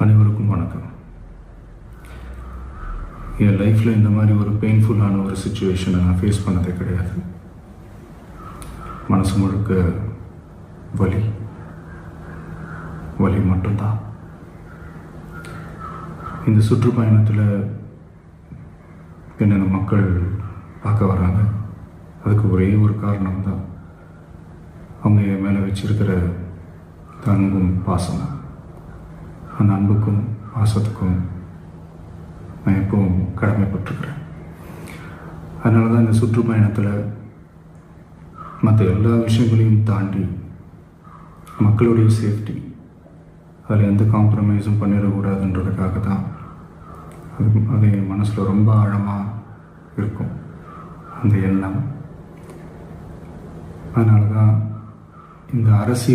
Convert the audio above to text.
அனைவருக்கும் வணக்கம். என் லைஃப்பில் இந்த மாதிரி ஒரு பெயின்ஃபுல்லான ஒரு சுச்சுவேஷனை நான் ஃபேஸ் பண்ணதே கிடையாது. மனசு முழுக்க வலி மட்டும்தான். இந்த சுற்றுப்பயணத்தில் என்னென்ன மக்கள் பார்க்க வராங்க, அதுக்கு ஒரே ஒரு காரணம் தான் அவங்க என் மேலே வச்சிருக்கிற அன்பும் பாசம். அந்த அன்புக்கும் பாசத்துக்கும் நான் எப்பவும் கடமைப்பட்டிருக்கிறேன். அதனால தான் இந்த சுற்றுப்பயணத்தில் மற்ற எல்லா விஷயங்களையும் தாண்டி மக்களுடைய சேஃப்டி, அதில் எந்த காம்ப்ரமைஸும் பண்ணிடக்கூடாதுன்றதுக்காக தான் அது என் மனசில் ரொம்ப ஆழமாக இருக்கும் அந்த எண்ணம். அதனால தான் இந்த அரசியல்